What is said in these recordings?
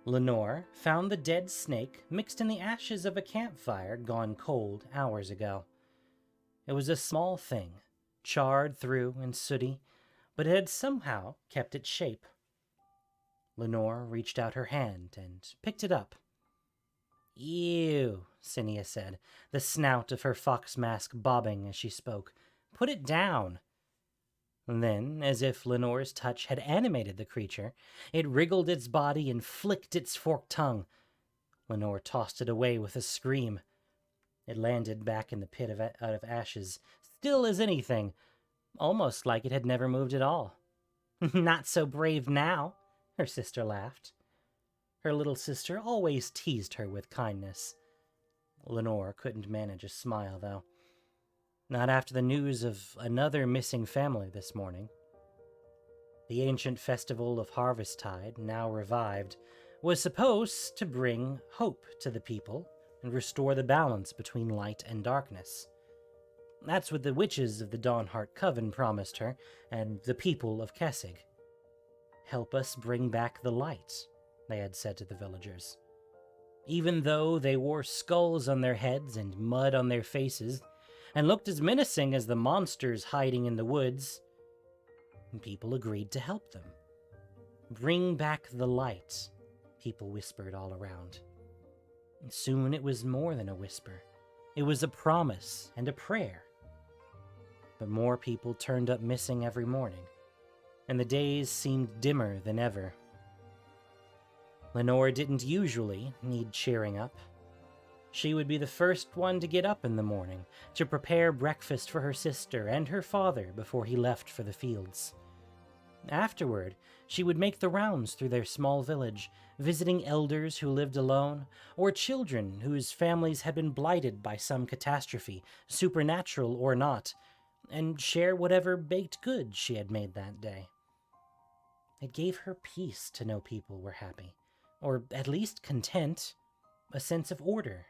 Leinore found the dead snake mixed in the ashes of a campfire gone cold hours ago. It was a small thing, charred through and sooty, but it had somehow kept its shape. Leinore reached out her hand and picked it up. "Ew," Cynia said, the snout of her fox mask bobbing as she spoke. "Put it down." And then, as if Lenore's touch had animated the creature, it wriggled its body and flicked its forked tongue. Leinore tossed it away with a scream. It landed back in the pit out of ashes, still as anything, almost like it had never moved at all. "Not so brave now," her sister laughed. Her little sister always teased her with kindness. Leinore couldn't manage a smile, though. Not after the news of another missing family this morning. The ancient festival of Harvesttide, now revived, was supposed to bring hope to the people and restore the balance between light and darkness. That's what the witches of the Dawnhart Coven promised her, and the people of Kessig. "Help us bring back the light," they had said to the villagers. Even though they wore skulls on their heads and mud on their faces, and looked as menacing as the monsters hiding in the woods, people agreed to help them. "Bring back the light," people whispered all around. Soon it was more than a whisper. It was a promise and a prayer. But more people turned up missing every morning, and the days seemed dimmer than ever. Leinore didn't usually need cheering up. She would be the first one to get up in the morning, to prepare breakfast for her sister and her father before he left for the fields. Afterward, she would make the rounds through their small village, visiting elders who lived alone, or children whose families had been blighted by some catastrophe, supernatural or not, and share whatever baked goods she had made that day. It gave her peace to know people were happy, or at least content, a sense of order.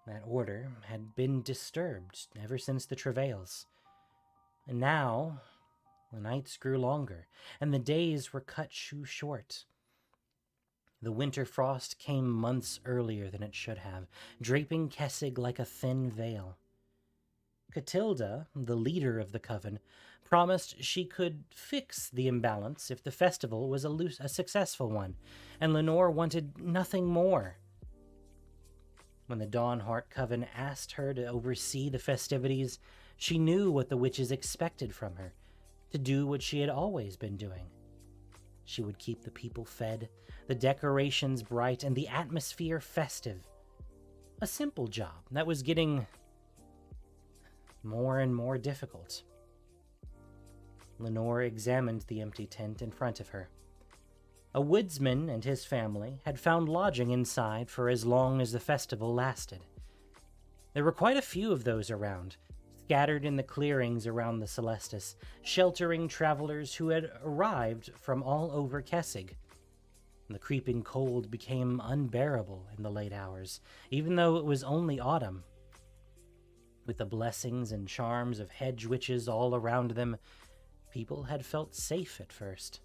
That order had been disturbed ever since the travails. And now, the nights grew longer, and the days were cut too short. The winter frost came months earlier than it should have, draping Kessig like a thin veil. Catilda, the leader of the coven, promised she could fix the imbalance if the festival was a successful one, and Leinore wanted nothing more. When the Dawnhart Coven asked her to oversee the festivities, she knew what the witches expected from her, to do what she had always been doing. She would keep the people fed, the decorations bright, and the atmosphere festive. A simple job that was getting more and more difficult. Leinore examined the empty tent in front of her. A woodsman and his family had found lodging inside for as long as the festival lasted. There were quite a few of those around, scattered in the clearings around the Celestis, sheltering travelers who had arrived from all over Kessig. The creeping cold became unbearable in the late hours, even though it was only autumn. With the blessings and charms of hedge witches all around them, people had felt safe at first.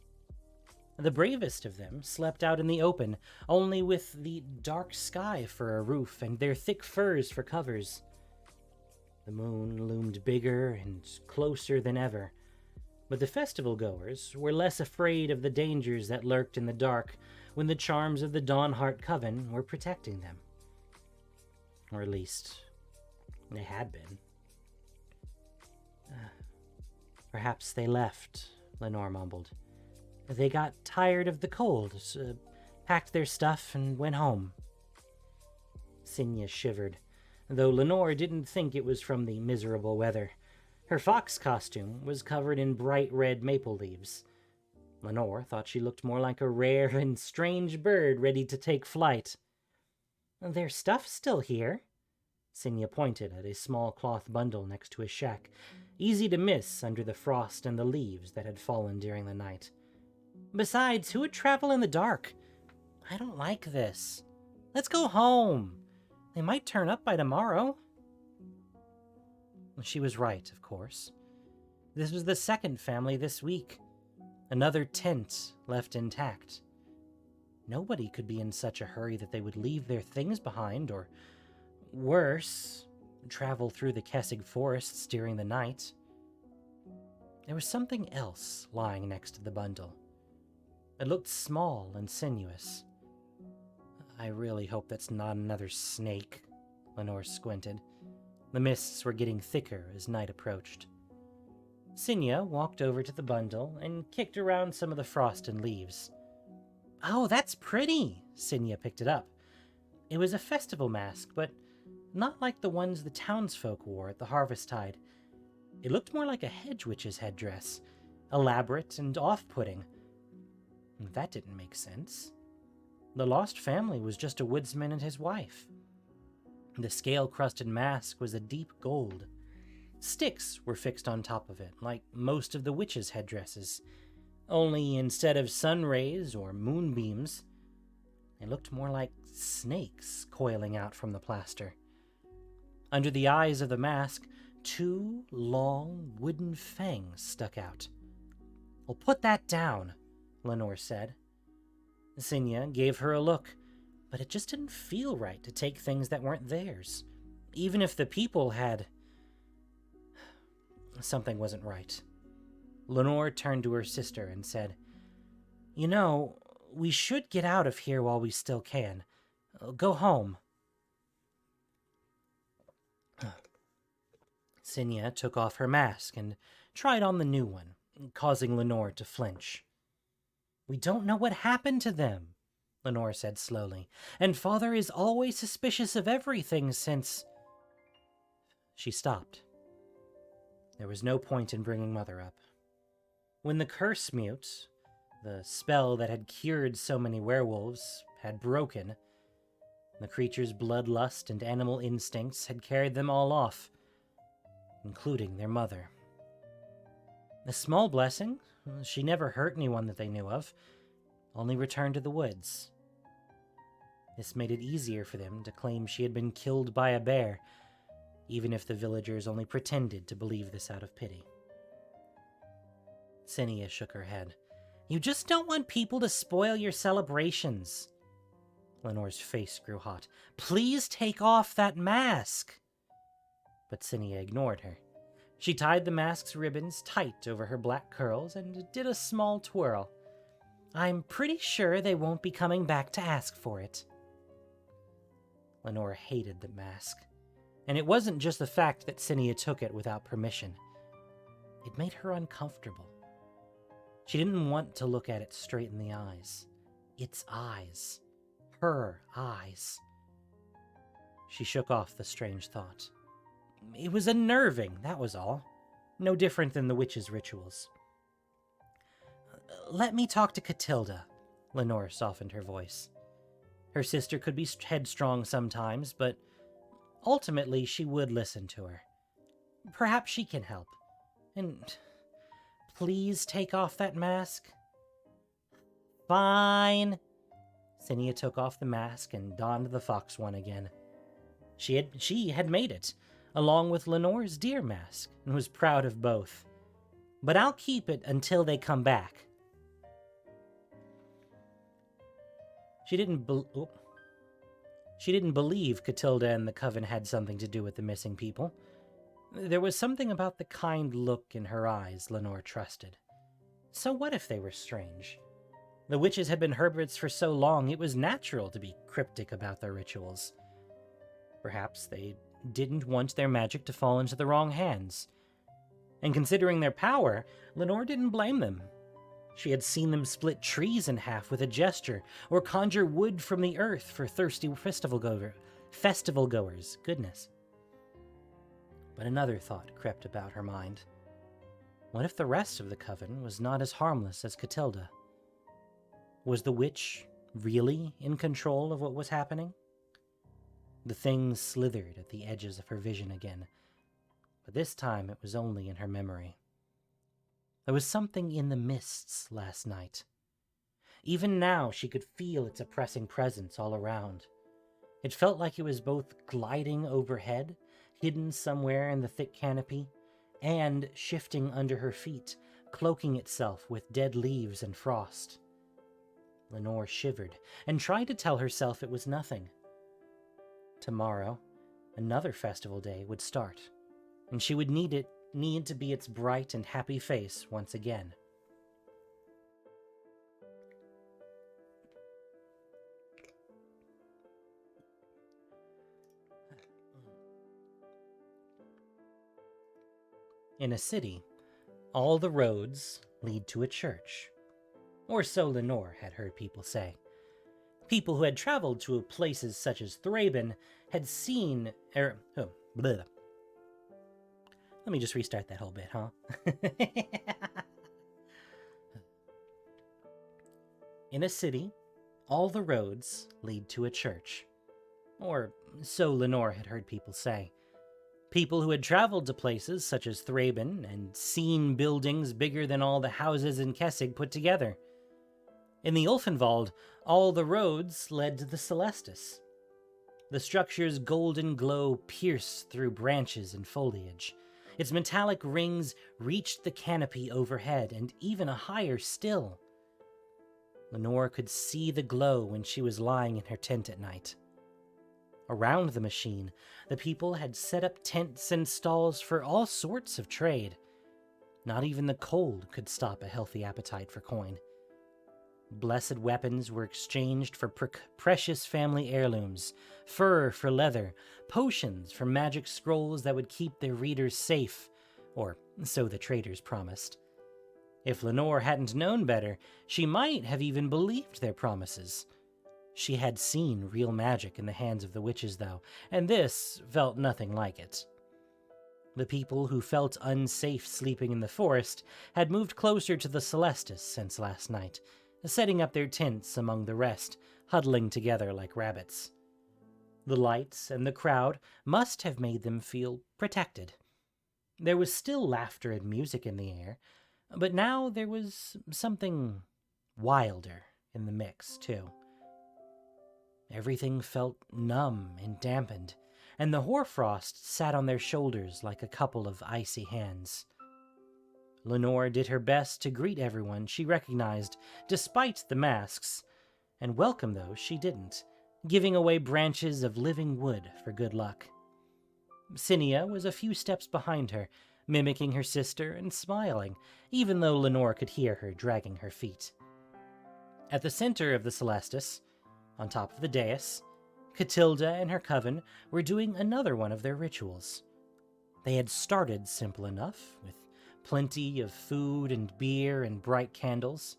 The bravest of them slept out in the open, only with the dark sky for a roof and their thick furs for covers. The moon loomed bigger and closer than ever, but the festival-goers were less afraid of the dangers that lurked in the dark when the charms of the Dawnhart Coven were protecting them. Or at least, they had been. Perhaps they left, Leinore mumbled. They got tired of the cold, packed their stuff, and went home. Cynia shivered, though Leinore didn't think it was from the miserable weather. Her fox costume was covered in bright red maple leaves. Leinore thought she looked more like a rare and strange bird ready to take flight. "Their stuff's still here." Cynia pointed at a small cloth bundle next to a shack, easy to miss under the frost and the leaves that had fallen during the night. "Besides, who would travel in the dark? I don't like this. Let's go home. They might turn up by tomorrow." She was right, of course. This was the second family this week. Another tent left intact. Nobody could be in such a hurry that they would leave their things behind, or worse, travel through the Kessig forests during the night. There was something else lying next to the bundle. It looked small and sinuous. I really hope that's not another snake, Leinore squinted. The mists were getting thicker as night approached. Cynia walked over to the bundle and kicked around some of the frost and leaves. Oh, that's pretty! Cynia picked it up. It was a festival mask, but not like the ones the townsfolk wore at the Harvesttide. It looked more like a hedge witch's headdress, elaborate and off-putting. That didn't make sense. The lost family was just a woodsman and his wife. The scale-crusted mask was a deep gold. Sticks were fixed on top of it, like most of the witches' headdresses. Only instead of sun rays or moonbeams, it looked more like snakes coiling out from the plaster. Under the eyes of the mask, 2 long wooden fangs stuck out. "Well, put that down," Leinore said. Cynia gave her a look, but it just didn't feel right to take things that weren't theirs. Even if the people had... Something wasn't right. Leinore turned to her sister and said, "You know, we should get out of here while we still can. Go home." Cynia took off her mask and tried on the new one, causing Leinore to flinch. "We don't know what happened to them," Leinore said slowly, "and Father is always suspicious of everything since..." She stopped. There was no point in bringing Mother up. When the curse mute, the spell that had cured so many werewolves, had broken, the creature's bloodlust and animal instincts had carried them all off, including their mother. A small blessing. She never hurt anyone that they knew of, only returned to the woods. This made it easier for them to claim she had been killed by a bear, even if the villagers only pretended to believe this out of pity. Cynia shook her head. "You just don't want people to spoil your celebrations." Leinore's face grew hot. "Please take off that mask." But Cynia ignored her. She tied the mask's ribbons tight over her black curls and did a small twirl. "I'm pretty sure they won't be coming back to ask for it." Leinore hated the mask, and it wasn't just the fact that Cynia took it without permission. It made her uncomfortable. She didn't want to look at it straight in the eyes. Its eyes. Her eyes. She shook off the strange thought. It was unnerving, that was all. No different than the witches' rituals. "Let me talk to Catilda," Leinore softened her voice. Her sister could be headstrong sometimes, but ultimately she would listen to her. Perhaps she can help. And please take off that mask. "Fine." Cynia took off the mask and donned the fox one again. She had made it, along with Leinore's deer mask, and was proud of both. "But I'll keep it until they come back." She didn't believe Catilda and the Coven had something to do with the missing people. There was something about the kind look in her eyes Leinore trusted. So what if they were strange? The witches had been hermits for so long, it was natural to be cryptic about their rituals. Perhaps they didn't want their magic to fall into the wrong hands. And considering their power, Leinore didn't blame them. She had seen them split trees in half with a gesture, or conjure wood from the earth for thirsty festival goers. Goodness. But another thought crept about her mind. What if the rest of the Coven was not as harmless as Catilda? Was the witch really in control of what was happening? The thing slithered at the edges of her vision again, but this time it was only in her memory. There was something in the mists last night. Even now she could feel its oppressing presence all around. It felt like it was both gliding overhead, hidden somewhere in the thick canopy, and shifting under her feet, cloaking itself with dead leaves and frost. Leinore shivered and tried to tell herself it was nothing. Tomorrow, another festival day would start, and she would need to be its bright and happy face once again. In a city, all the roads lead to a church. Or so Leinore had heard people say. People who had traveled to places such as Thraben had seen... Let me just restart that whole bit, huh? In a city, all the roads lead to a church. Or so Leinore had heard people say. People who had traveled to places such as Thraben and seen buildings bigger than all the houses in Kessig put together. In the Ulfenwald, all the roads led to the Celestis. The structure's golden glow pierced through branches and foliage. Its metallic rings reached the canopy overhead and even higher still. Leinore could see the glow when she was lying in her tent at night. Around the machine, the people had set up tents and stalls for all sorts of trade. Not even the cold could stop a healthy appetite for coin. Blessed weapons were exchanged for precious family heirlooms, fur for leather, potions for magic scrolls that would keep their readers safe, or so the traders promised. If Leinore hadn't known better, she might have even believed their promises. She had seen real magic in the hands of the witches, though, and this felt nothing like it. The people who felt unsafe sleeping in the forest had moved closer to the Celestis since last night, setting up their tents among the rest, huddling together like rabbits. The lights and the crowd must have made them feel protected. There was still laughter and music in the air, but now there was something wilder in the mix, too. Everything felt numb and dampened, and the hoarfrost sat on their shoulders like a couple of icy hands. Leinore did her best to greet everyone she recognized, despite the masks, and welcome those she didn't, giving away branches of living wood for good luck. Cynia was a few steps behind her, mimicking her sister and smiling, even though Leinore could hear her dragging her feet. At the center of the Celestis, on top of the dais, Catilda and her coven were doing another one of their rituals. They had started simple enough, with plenty of food and beer and bright candles.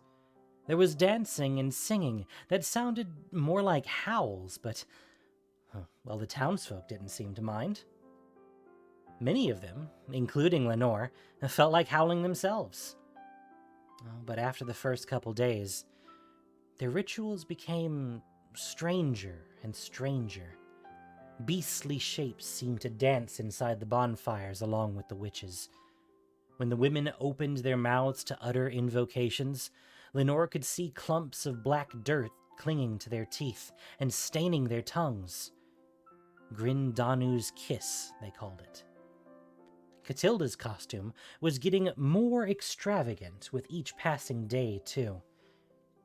There was dancing and singing that sounded more like howls, but, well, the townsfolk didn't seem to mind. Many of them, including Leinore, felt like howling themselves. But after the first couple days, their rituals became stranger and stranger. Beastly shapes seemed to dance inside the bonfires along with the witches. When the women opened their mouths to utter invocations, Leinore could see clumps of black dirt clinging to their teeth and staining their tongues. Grindanu's kiss, they called it. Catilda's costume was getting more extravagant with each passing day, too.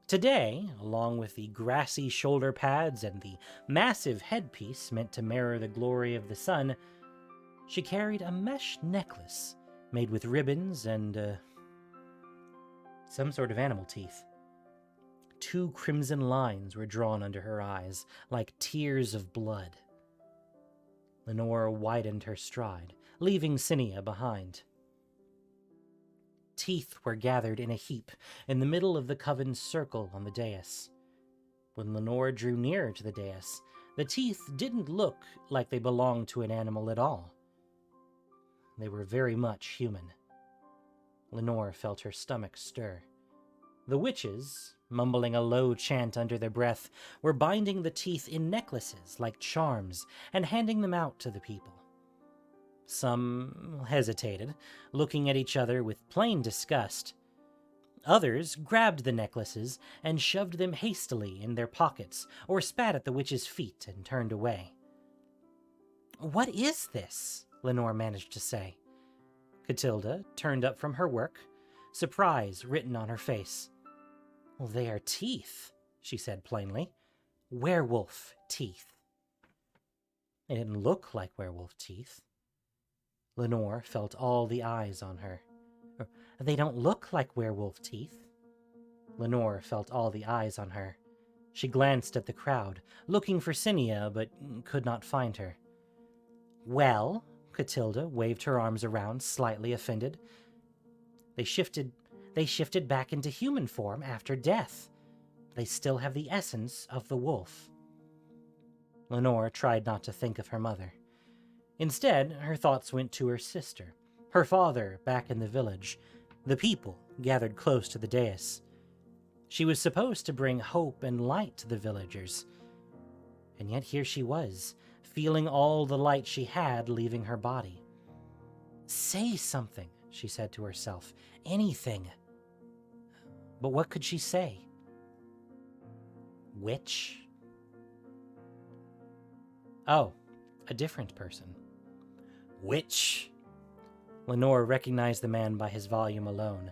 Today, along with the grassy shoulder pads and the massive headpiece meant to mirror the glory of the sun, she carried a mesh necklace made with ribbons and, some sort of animal teeth. 2 crimson lines were drawn under her eyes, like tears of blood. Leinore widened her stride, leaving Cynia behind. Teeth were gathered in a heap in the middle of the coven's circle on the dais. When Leinore drew nearer to the dais, the teeth didn't look like they belonged to an animal at all. They were very much human. Leinore felt her stomach stir. The witches, mumbling a low chant under their breath, were binding the teeth in necklaces like charms and handing them out to the people. Some hesitated, looking at each other with plain disgust. Others grabbed the necklaces and shoved them hastily in their pockets or spat at the witch's feet and turned away. "What is this?" Leinore managed to say. Catilda turned up from her work, surprise written on her face. "Well, they are teeth," she said plainly. Werewolf teeth. It didn't look like werewolf teeth. Leinore felt all the eyes on her. They don't look like werewolf teeth. Leinore felt all the eyes on her. She glanced at the crowd, looking for Cynia, but could not find her. Well, Catilda waved her arms around, slightly offended. They shifted back into human form after death. They still have the essence of the wolf. Leinore tried not to think of her mother. Instead, her thoughts went to her sister, her father back in the village, the people gathered close to the dais. She was supposed to bring hope and light to the villagers. And yet here she was, feeling all the light she had leaving her body. Say something, she said to herself. Anything. But what could she say? Witch? Oh, a different person. Witch? Leinore recognized the man by his volume alone.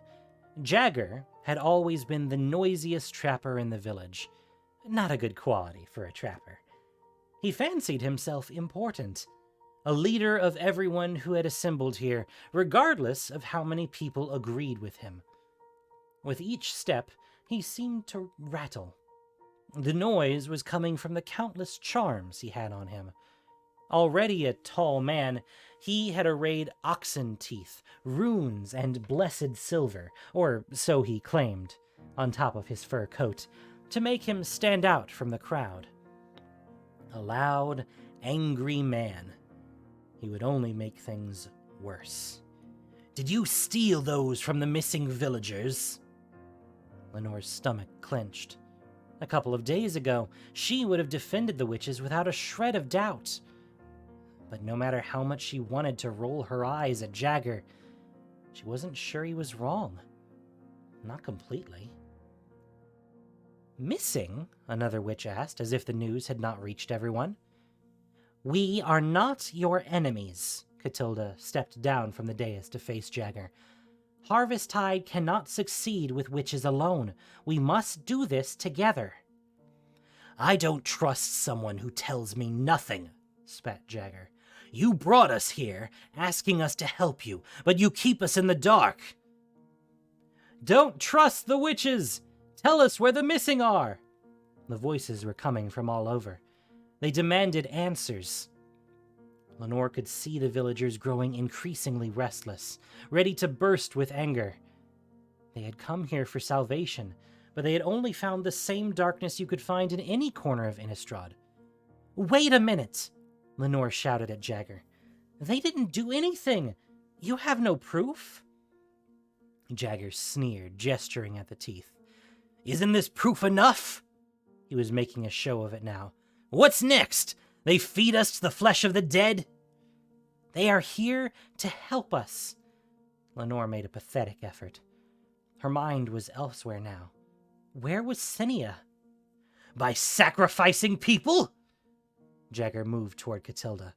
Jagger had always been the noisiest trapper in the village. Not a good quality for a trapper. He fancied himself important, a leader of everyone who had assembled here, regardless of how many people agreed with him. With each step, he seemed to rattle. The noise was coming from the countless charms he had on him. Already a tall man, he had arrayed oxen teeth, runes, and blessed silver, or so he claimed, on top of his fur coat, to make him stand out from the crowd. A loud, angry man. He would only make things worse. Did you steal those from the missing villagers? Leinore's stomach clenched. A couple of days ago, she would have defended the witches without a shred of doubt. But no matter how much she wanted to roll her eyes at Jagger, she wasn't sure he was wrong. Not completely. Missing? Another witch asked, as if the news had not reached everyone. We are not your enemies. Catilda stepped down from the dais to face Jagger. Harvesttide cannot succeed with witches alone. We must do this together. I don't trust someone who tells me nothing, spat Jagger. You brought us here, asking us to help you, but you keep us in the dark. Don't trust the witches! Tell us where the missing are! The voices were coming from all over. They demanded answers. Leinore could see the villagers growing increasingly restless, ready to burst with anger. They had come here for salvation, but they had only found the same darkness you could find in any corner of Innistrad. Wait a minute! Leinore shouted at Jagger. They didn't do anything! You have no proof? Jagger sneered, gesturing at the teeth. Isn't this proof enough? He was making a show of it now. What's next? They feed us the flesh of the dead? They are here to help us. Leinore made a pathetic effort. Her mind was elsewhere now. Where was Cynia? By sacrificing people? Jagger moved toward Catilda.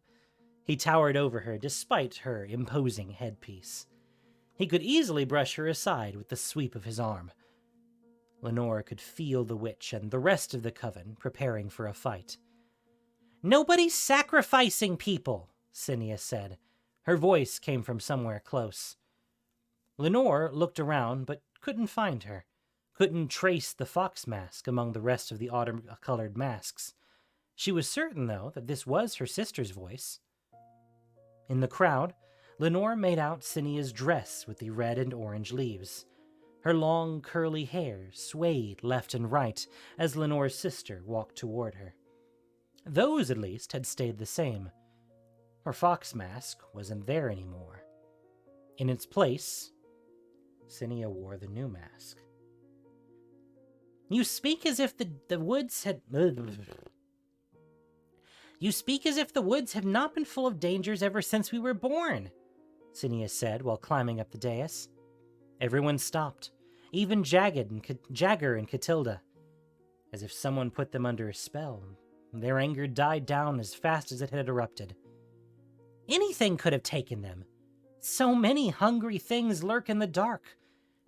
He towered over her despite her imposing headpiece. He could easily brush her aside with the sweep of his arm. Leinore could feel the witch and the rest of the coven preparing for a fight. Nobody's sacrificing people, Cynia said. Her voice came from somewhere close. Leinore looked around but couldn't find her, couldn't trace the fox mask among the rest of the autumn-colored masks. She was certain, though, that this was her sister's voice. In the crowd, Leinore made out Cynia's dress with the red and orange leaves. Her long, curly hair swayed left and right as Leinore's sister walked toward her. Those, at least, had stayed the same. Her fox mask wasn't there anymore. In its place, Cynia wore the new mask. You speak as if the woods had... You speak as if the woods have not been full of dangers ever since we were born, Cynia said while climbing up the dais. Everyone stopped, even Jagger and Catilda, as if someone put them under a spell. Their anger died down as fast as it had erupted. Anything could have taken them. So many hungry things lurk in the dark.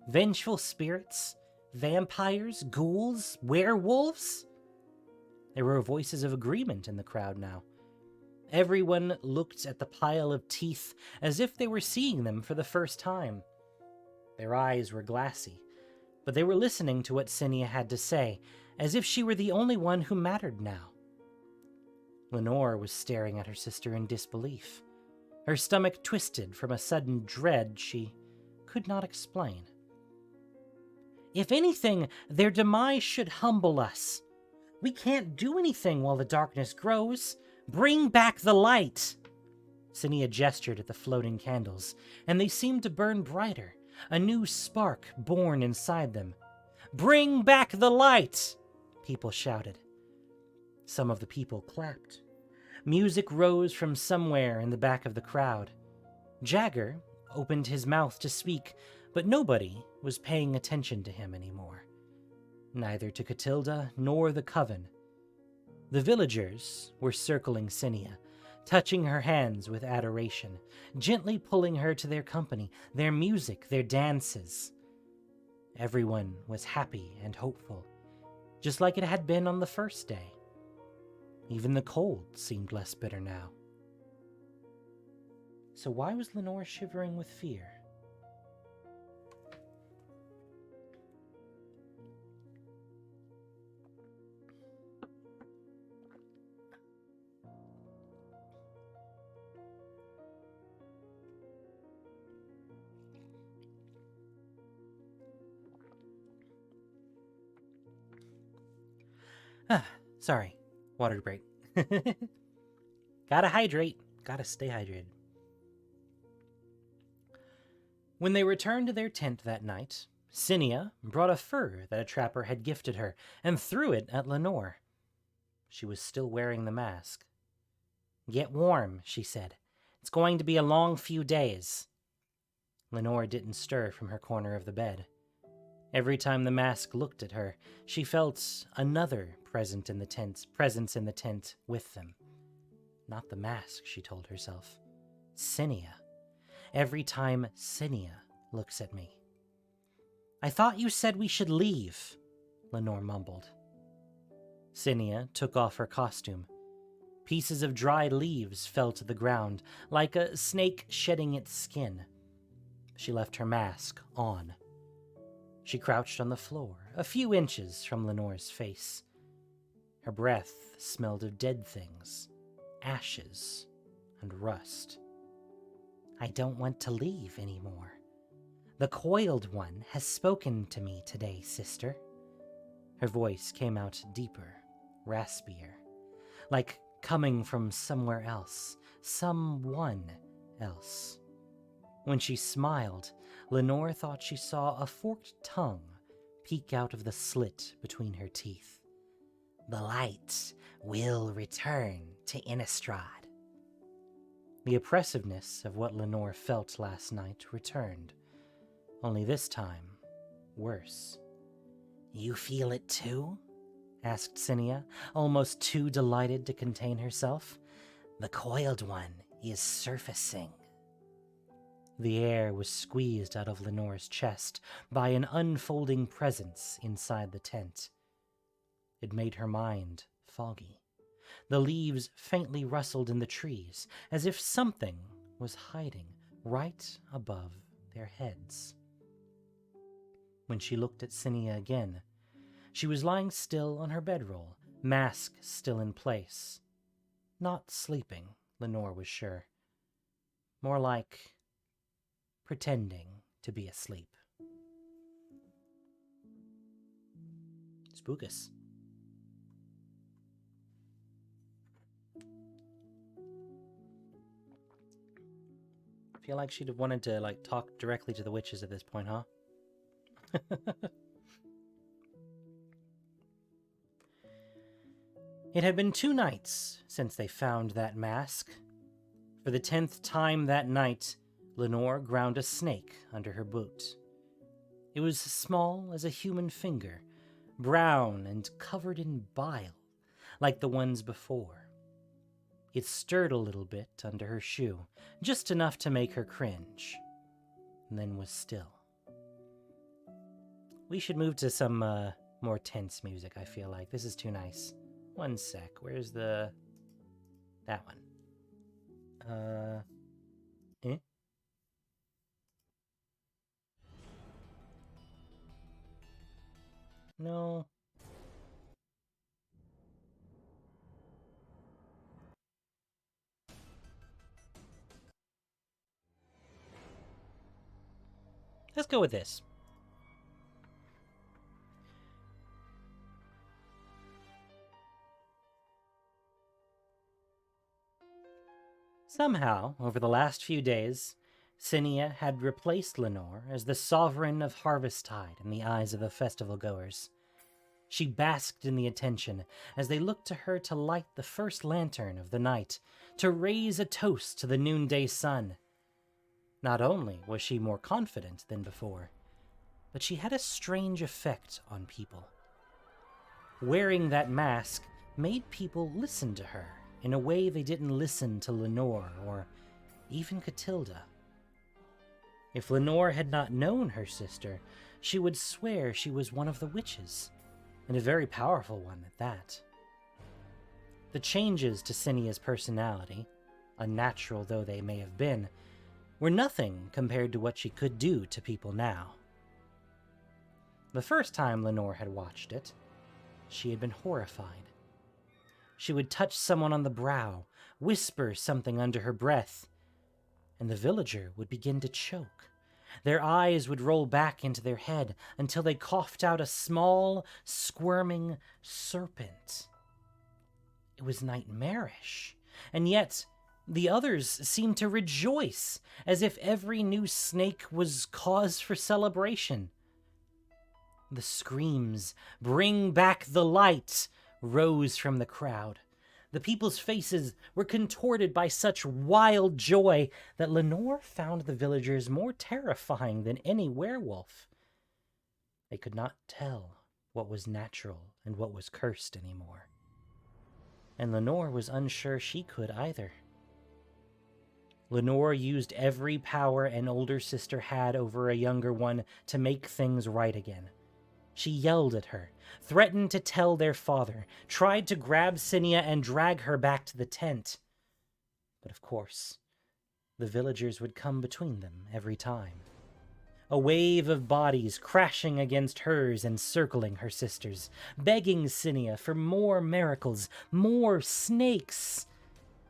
Vengeful spirits, Vampires? Ghouls? Werewolves? There were voices of agreement in the crowd now. Everyone looked at the pile of teeth as if they were seeing them for the first time. Their eyes were glassy, but they were listening to what Cynia had to say, as if she were the only one who mattered now. Leinore was staring at her sister in disbelief. Her stomach twisted from a sudden dread she could not explain. If anything, their demise should humble us. We can't do anything while the darkness grows. Bring back the light! Cynia gestured at the floating candles, and they seemed to burn brighter, a new spark born inside them. Bring back the light! People shouted. Some of the people clapped. Music rose from somewhere in the back of the crowd. Jagger opened his mouth to speak, but nobody was paying attention to him anymore. Neither to Catilda nor the coven. The villagers were circling Cynia, touching her hands with adoration, gently pulling her to their company, their music, their dances. Everyone was happy and hopeful, just like it had been on the first day. Even the cold seemed less bitter now. So why was Leinore shivering with fear? Sorry. Water break. Gotta hydrate. Gotta stay hydrated. When they returned to their tent that night, Cynia brought a fur that a trapper had gifted her and threw it at Leinore. She was still wearing the mask. Get warm, she said. It's going to be a long few days. Leinore didn't stir from her corner of the bed. Every time the mask looked at her, she felt another presence in the tent with them. Not the mask, she told herself. Cynia. Every time Cynia looks at me. I thought you said we should leave, Leinore mumbled. Cynia took off her costume. Pieces of dried leaves fell to the ground, like a snake shedding its skin. She left her mask on. She crouched on the floor, a few inches from Leinore's face. Her breath smelled of dead things, ashes, and rust. I don't want to leave anymore. The Coiled One has spoken to me today, sister. Her voice came out deeper, raspier, like coming from somewhere else, someone else. When she smiled, Leinore thought she saw a forked tongue peek out of the slit between her teeth. The light will return to Innistrad. The oppressiveness of what Leinore felt last night returned, only this time worse. You feel it too? Asked Cynia, almost too delighted to contain herself. The Coiled One is surfacing. The air was squeezed out of Leinore's chest by an unfolding presence inside the tent. It made her mind foggy. The leaves faintly rustled in the trees, as if something was hiding right above their heads. When she looked at Cynia again, she was lying still on her bedroll, mask still in place. Not sleeping, Leinore was sure. More like pretending to be asleep. Spookus. I feel like she'd have wanted to, talk directly to the witches at this point, huh? It had been 2 nights since they found that mask. For the 10th time that night, Leinore ground a snake under her boot. It was small as a human finger, brown and covered in bile, like the ones before. It stirred a little bit under her shoe, just enough to make her cringe, and then was still. We should move to some more tense music, I feel like. This is too nice. One sec. Where's the... that one. Eh? No. Let's go with this. Somehow, over the last few days, Cynia had replaced Leinore as the sovereign of Harvesttide in the eyes of the festival goers. She basked in the attention as they looked to her to light the first lantern of the night, to raise a toast to the noonday sun. Not only was she more confident than before, but she had a strange effect on people. Wearing that mask made people listen to her in a way they didn't listen to Leinore or even Catilda. If Leinore had not known her sister, she would swear she was one of the witches, and a very powerful one at that. The changes to Cynia's personality, unnatural though they may have been, were nothing compared to what she could do to people now. The first time Leinore had watched it, she had been horrified. She would touch someone on the brow, whisper something under her breath, and the villager would begin to choke. Their eyes would roll back into their head until they coughed out a small, squirming serpent. It was nightmarish, and yet the others seemed to rejoice, as if every new snake was cause for celebration. The screams, "Bring back the light!" rose from the crowd. The people's faces were contorted by such wild joy that Leinore found the villagers more terrifying than any werewolf. They could not tell what was natural and what was cursed anymore. And Leinore was unsure she could either. Leinore used every power an older sister had over a younger one to make things right again. She yelled at her, threatened to tell their father, tried to grab Cynia and drag her back to the tent. But of course, the villagers would come between them every time. A wave of bodies crashing against hers and circling her sisters, begging Cynia for more miracles, more snakes,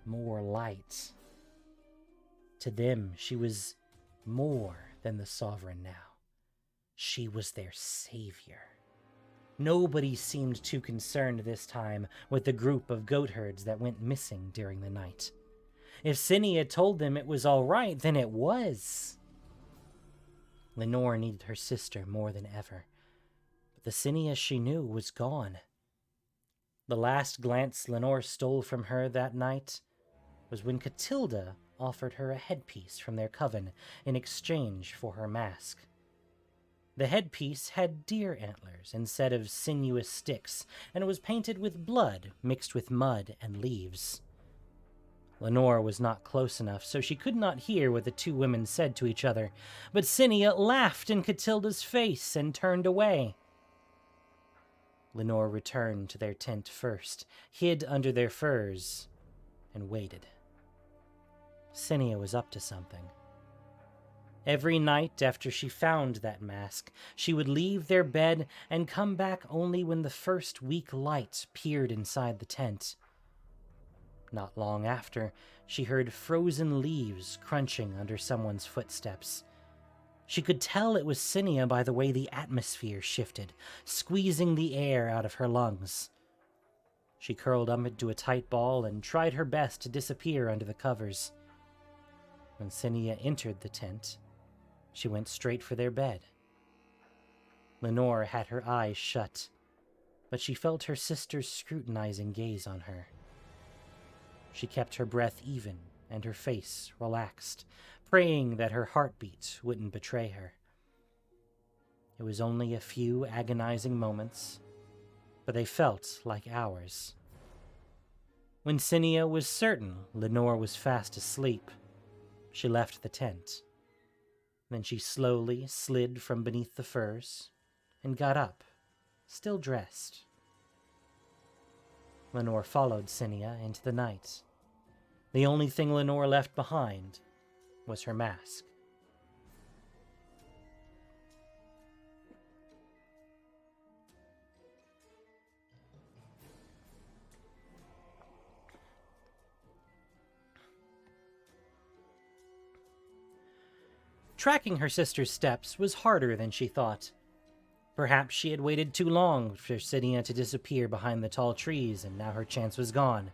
more light. To them, she was more than the sovereign now. She was their savior. Nobody seemed too concerned this time with the group of goatherds that went missing during the night. If Cynia told them it was all right, then it was. Leinore needed her sister more than ever, but the Cynia she knew was gone. The last glance Leinore stole from her that night was when Catilda offered her a headpiece from their coven in exchange for her mask. The headpiece had deer antlers instead of sinuous sticks, and was painted with blood mixed with mud and leaves. Leinore was not close enough, so she could not hear what the two women said to each other, but Cynia laughed in Catilda's face and turned away. Leinore returned to their tent first, hid under their furs, and waited. Cynia was up to something. Every night after she found that mask, she would leave their bed and come back only when the first weak light peered inside the tent. Not long after, she heard frozen leaves crunching under someone's footsteps. She could tell it was Cynia by the way the atmosphere shifted, squeezing the air out of her lungs. She curled up into a tight ball and tried her best to disappear under the covers. When Cynia entered the tent, she went straight for their bed. Leinore had her eyes shut, but she felt her sister's scrutinizing gaze on her. She kept her breath even and her face relaxed, praying that her heartbeat wouldn't betray her. It was only a few agonizing moments, but they felt like hours. When Cynia was certain Leinore was fast asleep, she left the tent. Then she slowly slid from beneath the furs, and got up, still dressed. Leinore followed Cynia into the night. The only thing Leinore left behind was her mask. Tracking her sister's steps was harder than she thought. Perhaps she had waited too long for Cynia to disappear behind the tall trees, and now her chance was gone.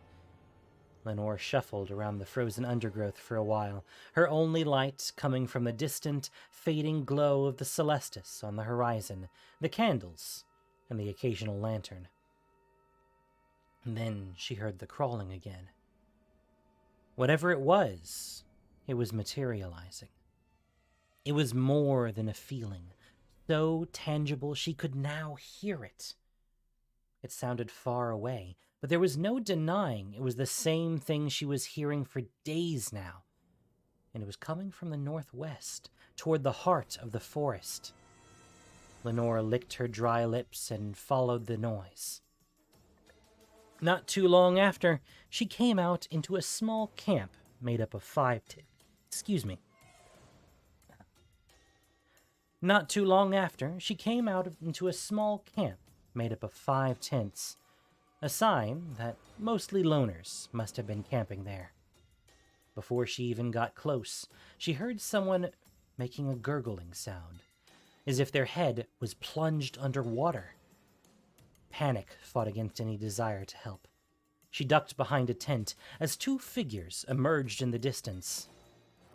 Leinore shuffled around the frozen undergrowth for a while, her only light coming from the distant, fading glow of the Celestis on the horizon, the candles, and the occasional lantern. And then she heard the crawling again. Whatever it was materializing. It was more than a feeling, so tangible she could now hear it. It sounded far away, but there was no denying it was the same thing she was hearing for days now. And it was coming from the northwest, toward the heart of the forest. Leinore licked her dry lips and followed the noise. Not too long after, she came out into a small camp made up of Not too long after, she came out into a small camp made up of 5 tents, a sign that mostly loners must have been camping there. Before she even got close, she heard someone making a gurgling sound, as if their head was plunged under water. Panic fought against any desire to help. She ducked behind a tent as 2 figures emerged in the distance.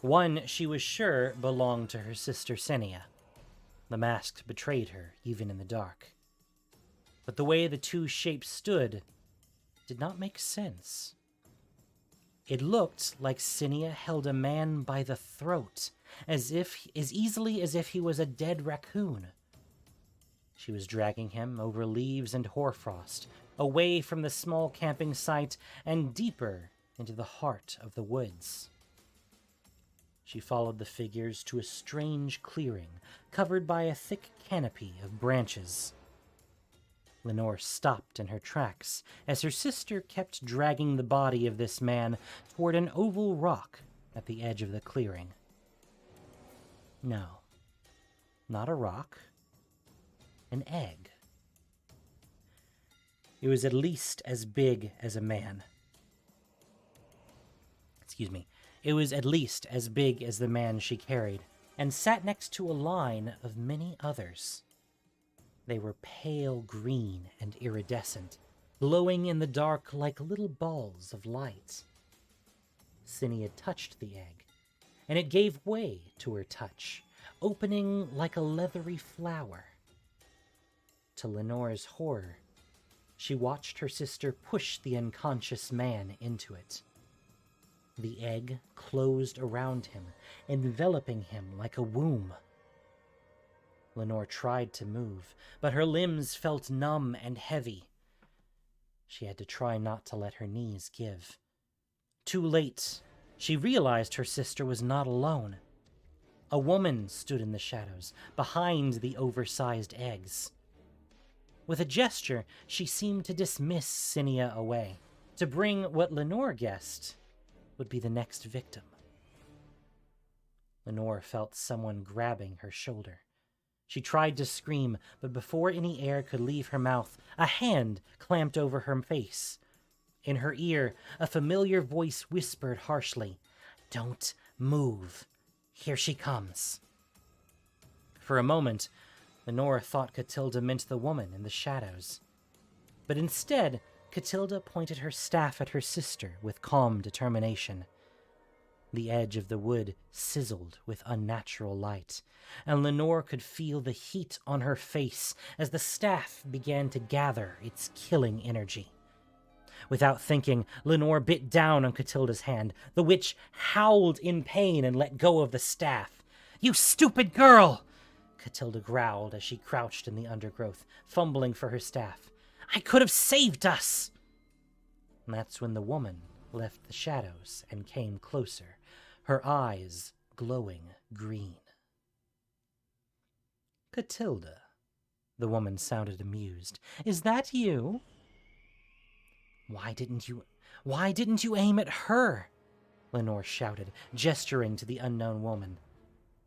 One she was sure belonged to her sister Cynia. The mask betrayed her, even in the dark. But the way the 2 shapes stood did not make sense. It looked like Cynia held a man by the throat, as easily as if he was a dead raccoon. She was dragging him over leaves and hoarfrost, away from the small camping site and deeper into the heart of the woods. She followed the figures to a strange clearing, covered by a thick canopy of branches. Leinore stopped in her tracks as her sister kept dragging the body of this man toward an oval rock at the edge of the clearing. No, not a rock. An egg. It was at least as big as a man. It was at least as big as the man she carried, and sat next to a line of many others. They were pale green and iridescent, glowing in the dark like little balls of light. Cynia touched the egg, and it gave way to her touch, opening like a leathery flower. To Leinore's horror, she watched her sister push the unconscious man into it. The egg closed around him, enveloping him like a womb. Leinore tried to move, but her limbs felt numb and heavy. She had to try not to let her knees give. Too late, she realized her sister was not alone. A woman stood in the shadows, behind the oversized eggs. With a gesture, she seemed to dismiss Cynia away, to bring what Leinore guessed would be the next victim. Leinore felt someone grabbing her shoulder. She tried to scream, but before any air could leave her mouth, a hand clamped over her face. In her ear, a familiar voice whispered harshly, "Don't move. Here she comes." For a moment, Leinore thought Catilda meant the woman in the shadows. But instead, Catilda pointed her staff at her sister with calm determination. The edge of the wood sizzled with unnatural light, and Leinore could feel the heat on her face as the staff began to gather its killing energy. Without thinking, Leinore bit down on Catilda's hand. The witch howled in pain and let go of the staff. "You stupid girl!" Catilda growled as she crouched in the undergrowth, fumbling for her staff. "I could have saved us!" And that's when the woman left the shadows and came closer, her eyes glowing green. "Catilda," The woman sounded amused. "Is that you?" Why didn't you aim at her?" Leinore shouted, gesturing to the unknown woman.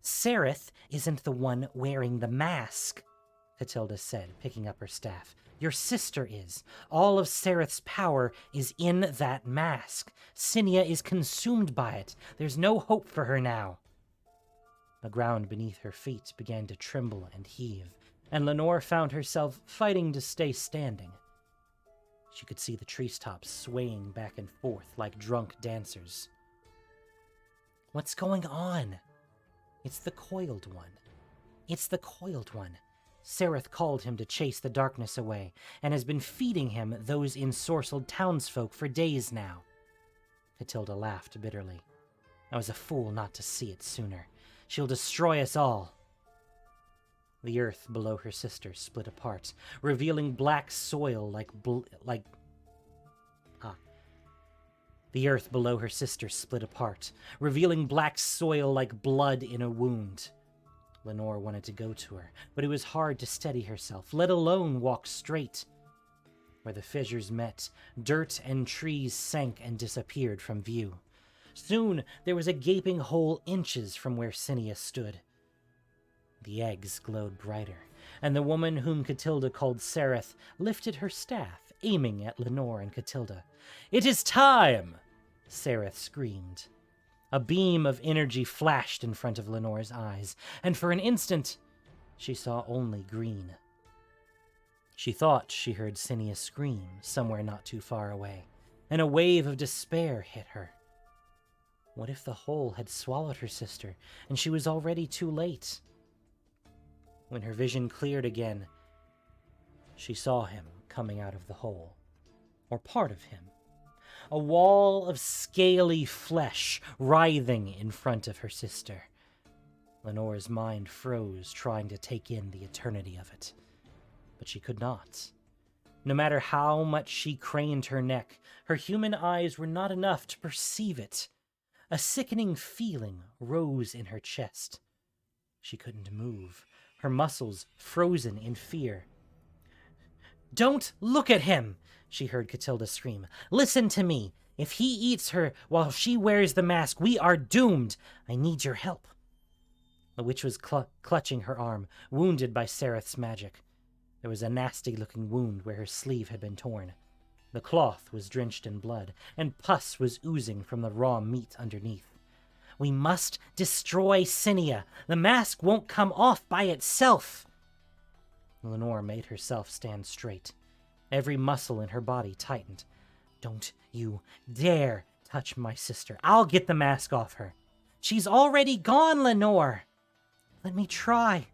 "Sereth isn't the one wearing the mask," Catilda said, picking up her staff. "Your sister is. All of Sereth's power is in that mask. Cynia is consumed by it. There's no hope for her now." The ground beneath her feet began to tremble and heave, and Leinore found herself fighting to stay standing. She could see the treetops swaying back and forth like drunk dancers. "What's going on?" "It's the Coiled One. It's the Coiled One. Sereth called him to chase the darkness away, and has been feeding him those ensorcelled townsfolk for days now." Catilda laughed bitterly. "I was a fool not to see it sooner. She'll destroy us all." The earth below her sister split apart, revealing black soil The earth below her sister split apart, revealing black soil like blood in a wound. Leinore wanted to go to her, but it was hard to steady herself, let alone walk straight. Where the fissures met, dirt and trees sank and disappeared from view. Soon there was a gaping hole inches from where Cynia stood. The eggs glowed brighter, and the woman whom Catilda called Sereth lifted her staff, aiming at Leinore and Catilda. "It is time!" Sereth screamed. A beam of energy flashed in front of Lenore's eyes, and for an instant she saw only green. She thought she heard Cynia scream somewhere not too far away, and a wave of despair hit her. What if the hole had swallowed her sister, and she was already too late? When her vision cleared again, she saw him coming out of the hole, or part of him. A wall of scaly flesh writhing in front of her sister. Lenore's mind froze, trying to take in the eternity of it. But she could not. No matter how much she craned her neck, her human eyes were not enough to perceive it. A sickening feeling rose in her chest. She couldn't move, her muscles frozen in fear. "Don't look at him!" she heard Catilda scream. "Listen to me. If he eats her while she wears the mask, we are doomed. I need your help." The witch was clutching her arm, wounded by Sereth's magic. There was a nasty-looking wound where her sleeve had been torn. The cloth was drenched in blood, and pus was oozing from the raw meat underneath. "We must destroy Cynia. The mask won't come off by itself." Leinore made herself stand straight. Every muscle in her body tightened. "Don't you dare touch my sister. I'll get the mask off her." "She's already gone, Leinore." "Let me try.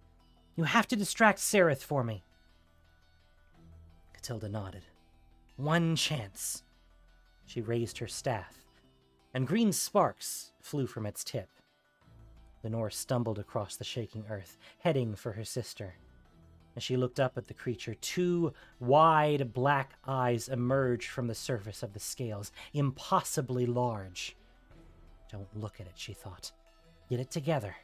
You have to distract Sereth for me." Catilda nodded. One chance. She raised her staff, and green sparks flew from its tip. Leinore stumbled across the shaking earth, heading for her sister. As she looked up at the creature, two wide black eyes emerged from the surface of the scales, impossibly large. "Don't look at it," she thought. "Get it together."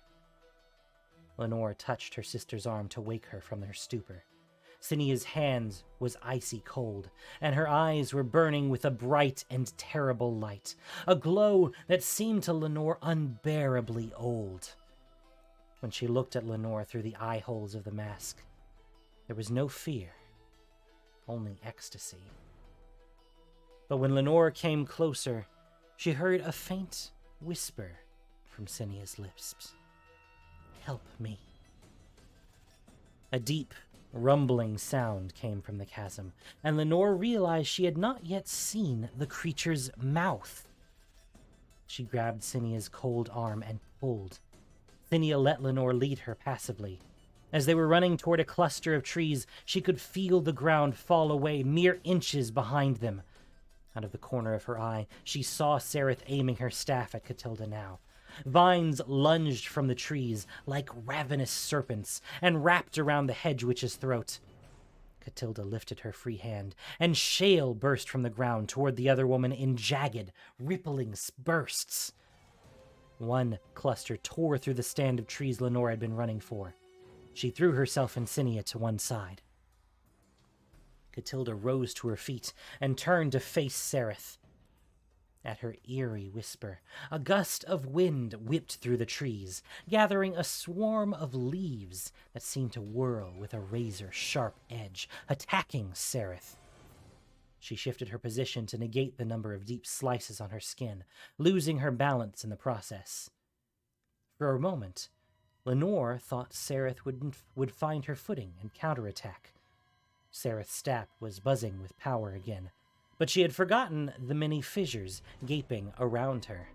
Leinore touched her sister's arm to wake her from their stupor. Cynia's hand was icy cold, and her eyes were burning with a bright and terrible light, a glow that seemed to Leinore unbearably old. When she looked at Leinore through the eye holes of the mask, there was no fear, only ecstasy. But when Leinore came closer, she heard a faint whisper from Cynia's lips. "Help me." A deep, rumbling sound came from the chasm, and Leinore realized she had not yet seen the creature's mouth. She grabbed Cynia's cold arm and pulled. Cynia let Leinore lead her passively. As they were running toward a cluster of trees, she could feel the ground fall away mere inches behind them. Out of the corner of her eye, she saw Sereth aiming her staff at Catilda now. Vines lunged from the trees like ravenous serpents and wrapped around the hedge witch's throat. Catilda lifted her free hand, and shale burst from the ground toward the other woman in jagged, rippling bursts. One cluster tore through the stand of trees Leinore had been running for. She threw herself and Cynia to one side. Catilda rose to her feet and turned to face Sereth. At her eerie whisper, a gust of wind whipped through the trees, gathering a swarm of leaves that seemed to whirl with a razor-sharp edge, attacking Sereth. She shifted her position to negate the number of deep slices on her skin, losing her balance in the process. For a moment, Leinore thought Sereth would find her footing and counterattack. Sereth's staff was buzzing with power again, but she had forgotten the many fissures gaping around her.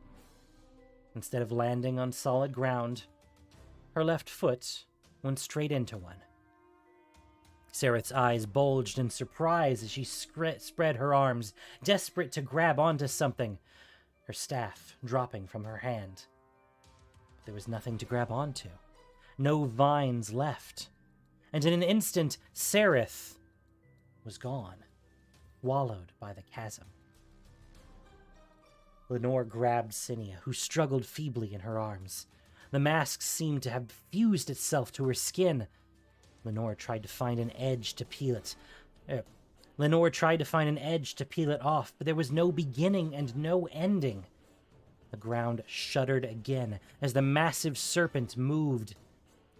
Instead of landing on solid ground, her left foot went straight into one. Sereth's eyes bulged in surprise as she spread her arms, desperate to grab onto something, her staff dropping from her hand. But there was nothing to grab onto. No vines left. And in an instant, Sereth was gone, swallowed by the chasm. Leinore grabbed Cynia, who struggled feebly in her arms. The mask seemed to have fused itself to her skin. Leinore tried to find an edge to peel it. Off, but there was no beginning and no ending. The ground shuddered again as the massive serpent moved.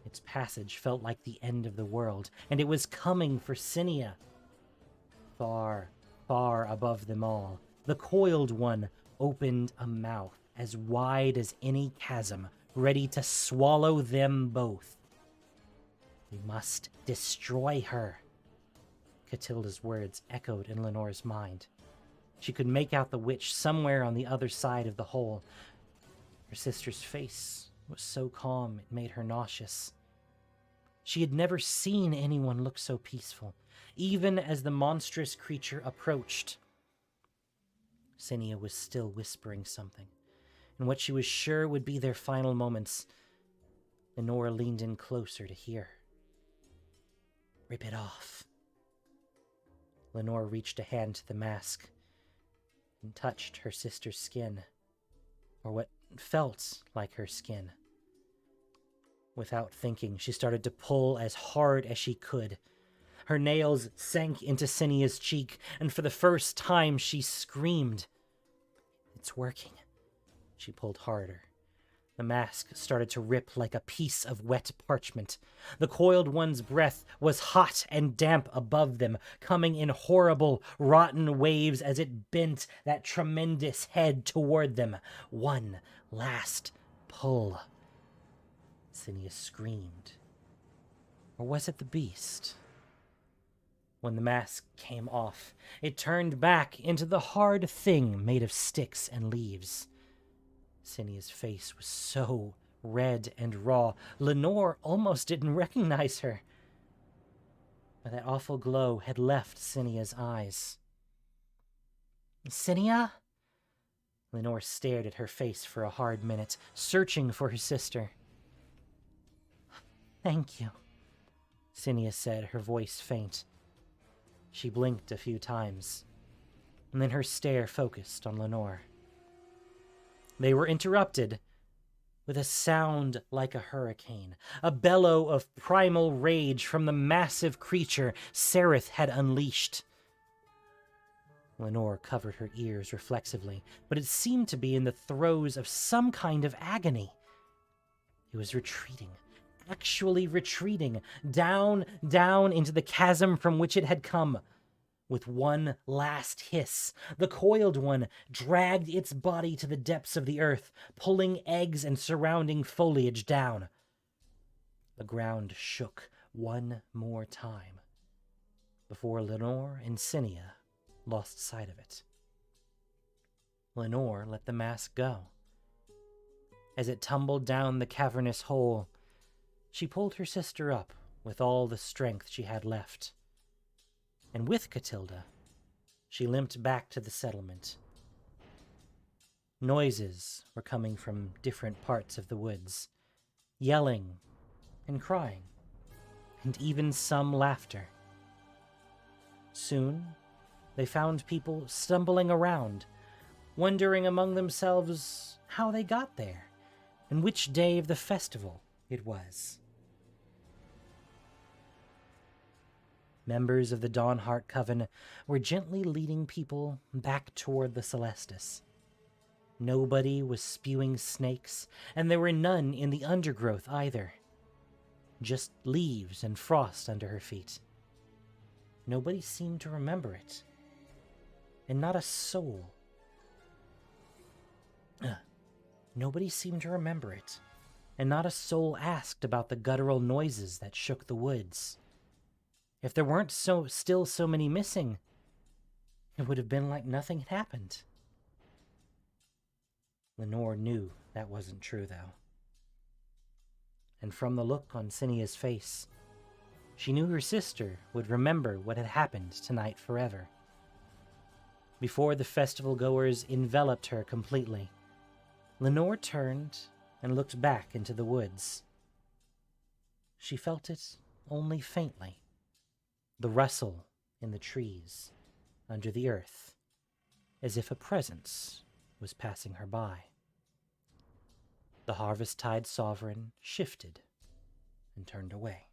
Its passage felt like the end of the world, and it was coming for Cynia. Far, far above them all, the Coiled One opened a mouth as wide as any chasm, ready to swallow them both. We must destroy her. Catilda's words echoed in Leinore's mind. She could make out the witch somewhere on the other side of the hole. Her sister's face was so calm it made her nauseous. She had never seen anyone look so peaceful, even as the monstrous creature approached. Cynia was still whispering something, in what she was sure would be their final moments. Leinore leaned in closer to hear. Rip it off. Leinore reached a hand to the mask and touched her sister's skin, or what felt like her skin. Without thinking, she started to pull as hard as she could. Her nails sank into Cynia's cheek, and for the first time she screamed. It's working. She pulled harder. The mask started to rip like a piece of wet parchment. The Coiled One's breath was hot and damp above them, coming in horrible, rotten waves as it bent that tremendous head toward them. One last pull. Cynia screamed. Or was it the beast? When the mask came off, it turned back into the hard thing made of sticks and leaves. Cynia's face was so red and raw, Leinore almost didn't recognize her. But that awful glow had left Cynia's eyes. Cynia? Leinore stared at her face for a hard minute, searching for her sister. Thank you, Cynia said, her voice faint. She blinked a few times, and then her stare focused on Leinore. They were interrupted with a sound like a hurricane, a bellow of primal rage from the massive creature Sereth had unleashed. Leinore covered her ears reflexively, but it seemed to be in the throes of some kind of agony. It was retreating, actually retreating, down into the chasm from which it had come. With one last hiss, the Coiled One dragged its body to the depths of the earth, pulling eggs and surrounding foliage down. The ground shook one more time, before Leinore and Cynia lost sight of it. Leinore let the mask go. As it tumbled down the cavernous hole, she pulled her sister up with all the strength she had left. And with Catilda, she limped back to the settlement. Noises were coming from different parts of the woods, yelling and crying, and even some laughter. Soon, they found people stumbling around, wondering among themselves how they got there, and which day of the festival it was. members of the Dawnhart Coven were gently leading people back toward the Celestis. Nobody was spewing snakes, and there were none in the undergrowth either. Just leaves and frost under her feet. Nobody seemed to remember it. And not a soul. Nobody seemed to remember it. And not a soul asked about the guttural noises that shook the woods. If there weren't still so many missing, it would have been like nothing had happened. Leinore knew that wasn't true, though. And from the look on Cynia's face, she knew her sister would remember what had happened tonight forever. Before the festival goers enveloped her completely, Leinore turned and looked back into the woods. She felt it only faintly, the rustle in the trees under the earth, as if a presence was passing her by. The Harvesttide Sovereign shifted and turned away.